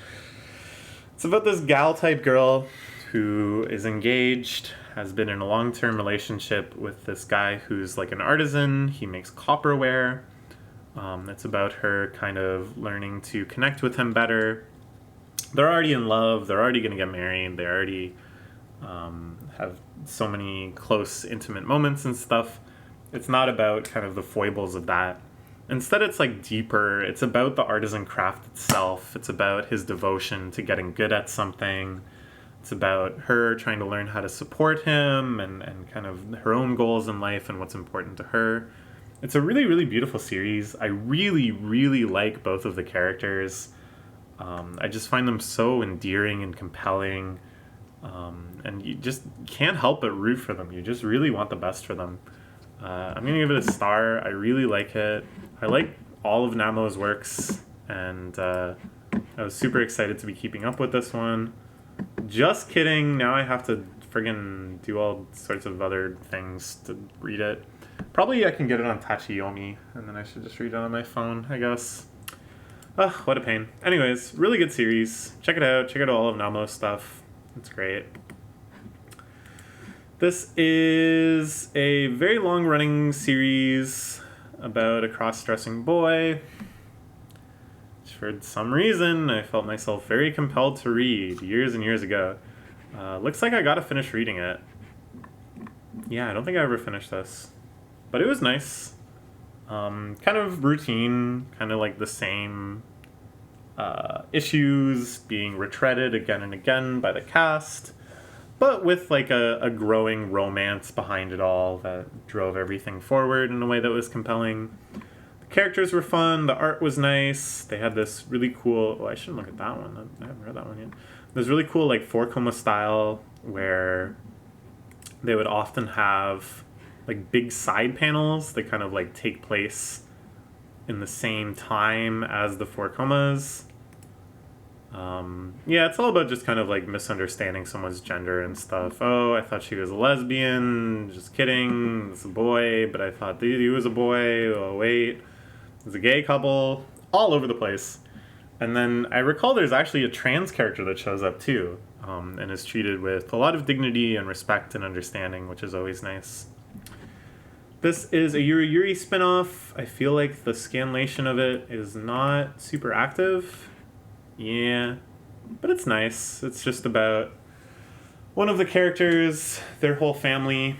It's about this gal type girl who is engaged, has been in a long-term relationship with this guy who's like an artisan. He makes copperware. It's about her kind of learning to connect with him better. They're already in love. They're already going to get married. They already have so many close, intimate moments and stuff. It's not about kind of the foibles of that. Instead, it's like deeper. It's about the artisan craft itself. It's about his devotion to getting good at something. It's about her trying to learn how to support him and kind of her own goals in life and what's important to her. It's a really, really beautiful series. I really, really like both of the characters. I just find them so endearing and compelling. And you just can't help but root for them. You just really want the best for them. I'm going to give it a star. I really like it. I like all of Namo's works. And I was super excited to be keeping up with this one. Just kidding. Now I have to friggin' do all sorts of other things to read it. Probably I can get it on Tachiyomi, and then I should just read it on my phone, I guess. Ugh, what a pain. Anyways, really good series. Check it out. Check out all of Namo's stuff. It's great. This is a very long-running series about a cross-dressing boy. For some reason, I felt myself very compelled to read years and years ago. Looks like I gotta finish reading it. Yeah, I don't think I ever finished this. But it was nice. Kind of routine, kind of like the same issues being retreaded again and again by the cast, but with like a growing romance behind it all that drove everything forward in a way that was compelling. The characters were fun, the art was nice, they had this really cool, oh, I shouldn't look at that one, I haven't read that one yet. There's really cool like 4-koma style where they would often have like big side panels that kind of like take place in the same time as the 4-komas. Yeah, it's all about just kind of like misunderstanding someone's gender and stuff. Oh, I thought she was a lesbian. Just kidding. It's a boy, but I thought he was a boy. Oh, wait. It's a gay couple. All over the place. And then I recall there's actually a trans character that shows up too, and is treated with a lot of dignity and respect and understanding, which is always nice. This is a Yuri Yuri spinoff. I feel like the scanlation of it is not super active. Yeah, but it's nice. It's just about one of the characters, their whole family.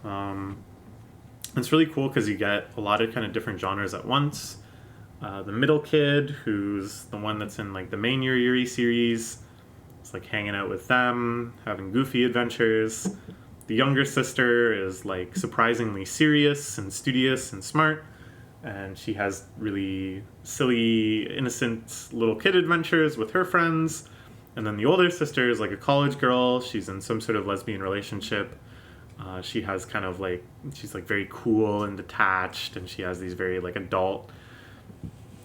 It's really cool because you get a lot of kind of different genres at once. The middle kid, who's the one that's in like the main Yuri Yuri series, it's like hanging out with them, having goofy adventures. The younger sister is like surprisingly serious and studious and smart, and she has really silly, innocent little kid adventures with her friends. And then the older sister is like a college girl. She's in some sort of lesbian relationship. She has kind of like, she's like very cool and detached, and she has these very like adult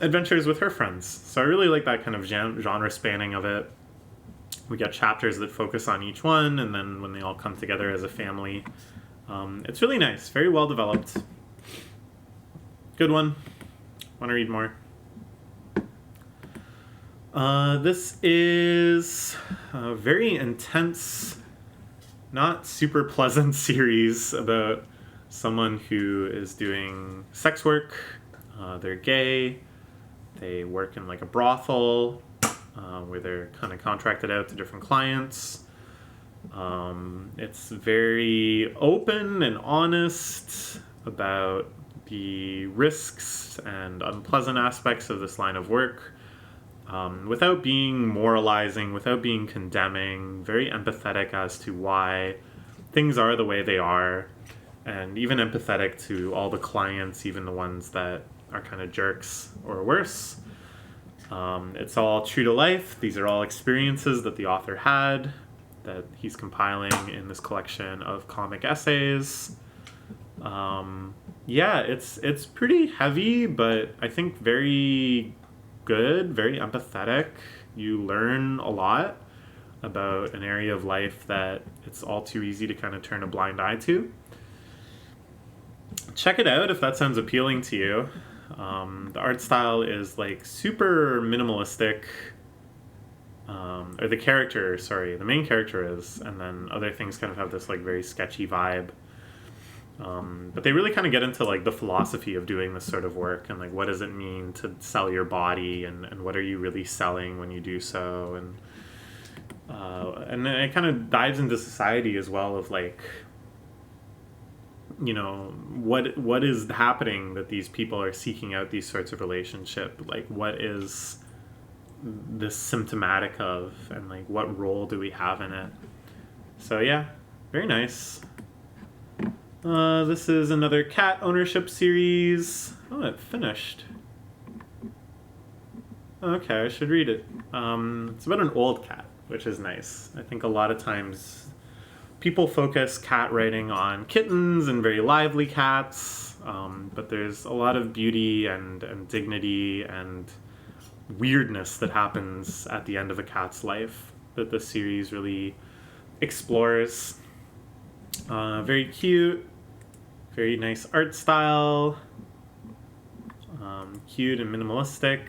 adventures with her friends. So I really like that kind of genre spanning of it. We get chapters that focus on each one, and then when they all come together as a family, it's really nice, very well developed. Good one. Want to read more? This is a very intense, not super pleasant series about someone who is doing sex work. They're gay. They work in like a brothel where they're kind of contracted out to different clients. It's very open and honest about the risks and unpleasant aspects of this line of work, without being moralizing, without being condemning, very empathetic as to why things are the way they are, and even empathetic to all the clients, even the ones that are kind of jerks or worse. It's all true to life. These are all experiences that the author had that he's compiling in this collection of comic essays. Yeah, it's pretty heavy, but I think very good, very empathetic. You learn a lot. about an area of life that it's all too easy to kind of turn a blind eye to. Check it out if that sounds appealing to you. The art style is like super minimalistic. Or the main character is, and then other things kind of have this like very sketchy vibe. But they really kind of get into like the philosophy of doing this sort of work, and like what does it mean to sell your body, and what are you really selling when you do so, and then it kind of dives into society as well, of like, you know, what is happening that these people are seeking out these sorts of relationship, like what is this symptomatic of, and like what role do we have in it. So yeah, very nice. This is another cat ownership series. Oh, it finished. Okay, I should read it. It's about an old cat, which is nice. I think a lot of times people focus cat writing on kittens and very lively cats, but there's a lot of beauty and dignity and weirdness that happens at the end of a cat's life that the series really explores. Very cute, very nice art style, cute and minimalistic.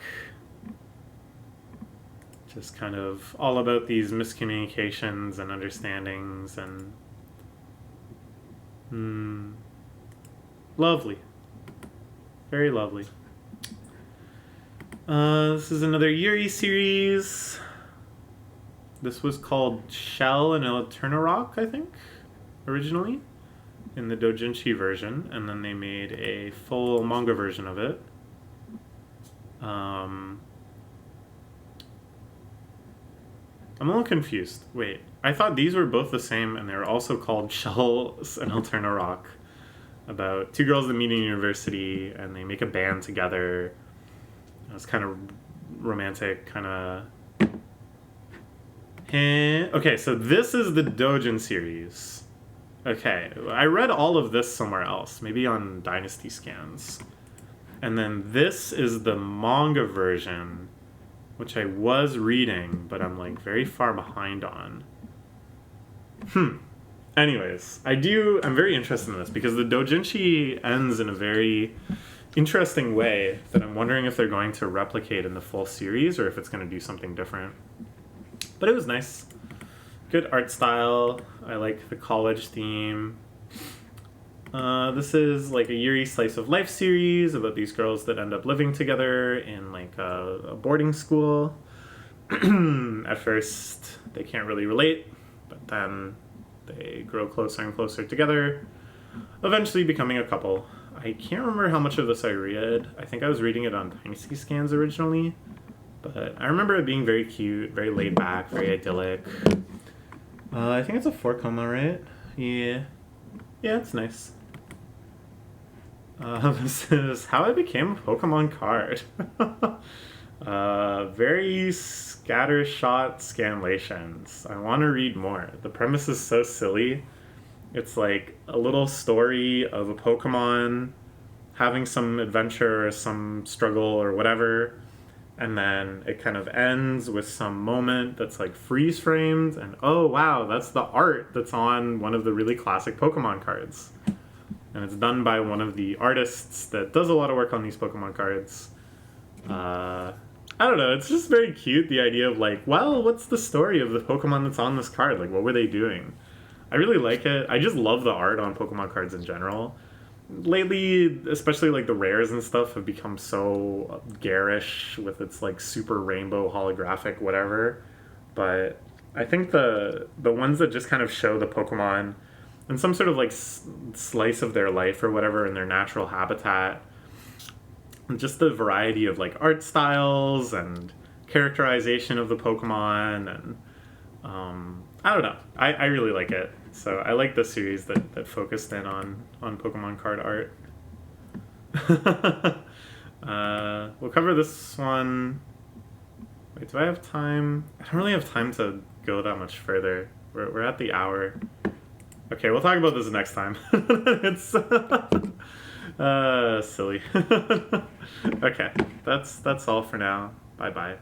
Just kind of all about these miscommunications and understandings, and lovely, very lovely. This is another Yuri series. This was called Shell and Eterna Rock, I think, originally, in the doujinshi version, and then they made a full manga version of it. I'm a little confused. Wait, I thought these were both the same, and they were also called Shells and Eterna Rock, about two girls that meet in university, and they make a band together. It's kind of romantic, kind of... Okay, so this is the doujin series. Okay, I read all of this somewhere else, maybe on Dynasty Scans. And then this is the manga version, which I was reading, but I'm like very far behind on. Anyways, I'm very interested in this because the doujinshi ends in a very interesting way that I'm wondering if they're going to replicate in the full series or if it's going to do something different. But it was nice. Good art style. I like the college theme. This is like a Yuri slice of life series about these girls that end up living together in like a boarding school. At first, they can't really relate, but then they grow closer and closer together, eventually becoming a couple. I can't remember how much of this I read. I think I was reading it on Dynasty Scans originally, but I remember it being very cute, very laid back, very idyllic. I think it's a 4-koma, right? Yeah, it's nice. This is how I became a Pokemon card. Very scattershot scanlations. I want to read more. The premise is so silly. It's like a little story of a Pokemon having some adventure or some struggle or whatever, and then it kind of ends with some moment that's like freeze framed, and oh wow, that's the art that's on one of the really classic Pokemon cards. And it's done by one of the artists that does a lot of work on these Pokemon cards. I don't know, it's just very cute, the idea of like, well, what's the story of the Pokemon that's on this card? Like, what were they doing? I really like it. I just love the art on Pokemon cards in general. Lately, especially like the rares and stuff have become so garish with its like super rainbow holographic whatever. But I think the ones that just kind of show the Pokemon in some sort of like slice of their life or whatever in their natural habitat, and just the variety of like art styles and characterization of the Pokemon, and I don't know. I really like it. So I like the series that focused in on Pokemon card art. We'll cover this one. Wait, do I have time? I don't really have time to go that much further. We're at the hour. Okay, we'll talk about this next time. It's silly. Okay, that's all for now. Bye-bye.